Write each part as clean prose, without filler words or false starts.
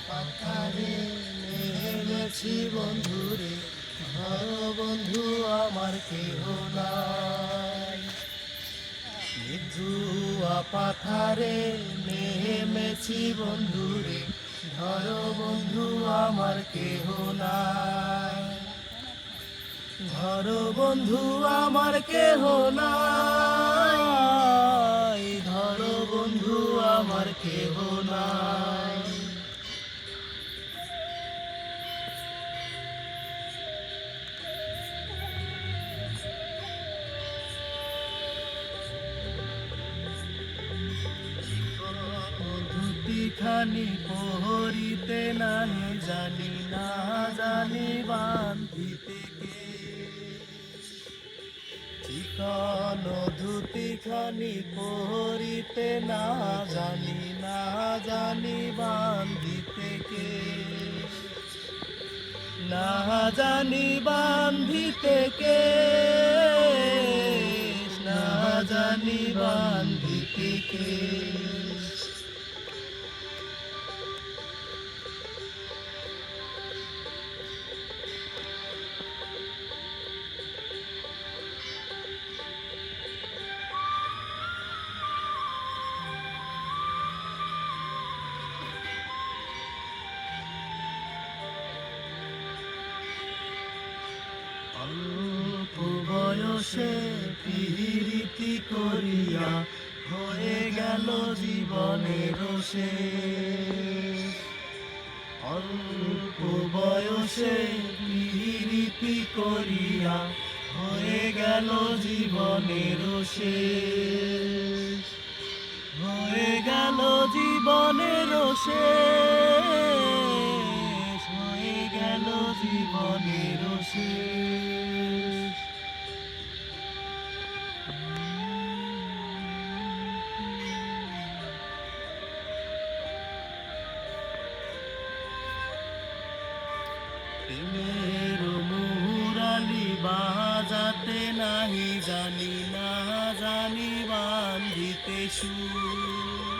পাথারে নেমেছি বন্ধুরে, ধর বন্ধু আমার কেহ নাই। নিধুয়া পাথারে নেমেছি বন্ধুরে, ধর বন্ধু আমার কেহ নাই। ধর বন্ধু আমার কেহ নাই, ধর বন্ধু আমার কেহ নাই। খানি পহরিতে নাহি জানি, না জানি বান্ধিতে কে। চিকন ধুতি খানি পহরিতে না জানি, না জানি বান্ধিতে কে। না জানি বান্ধিতে কে, না জানি বান্ধিতে কে। অল্প বয়সে পিরিতি করিয়া হয়ে গেল জীবনের শেষ। অল্প বয়সে পিরিতি করিয়া হয়ে গেল জীবনের শেষ। হয়ে গেল জীবনের শেষ, হয়ে গেল জীবনের শেষ। প্রেমের মুরালি বাজাতে নাহি জানি, না জানি বান্ধিতে সুর।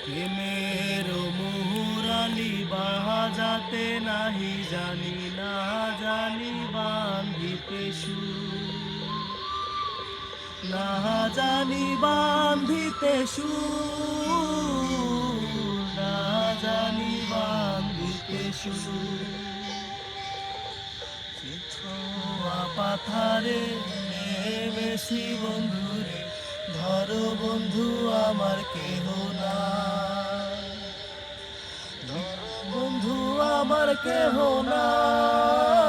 প্রেমের মুরালি বাজাতে নাহি জানি, না জানি বান্ধিতে সুর। না জানি বান্ধিতে সুর, না জানি বান্ধিতে সুর। পাথারে নেমেছি বন্ধুরে, ধর বন্ধু আমার কেহ নাই। ধর বন্ধু আমার কেহ নাই।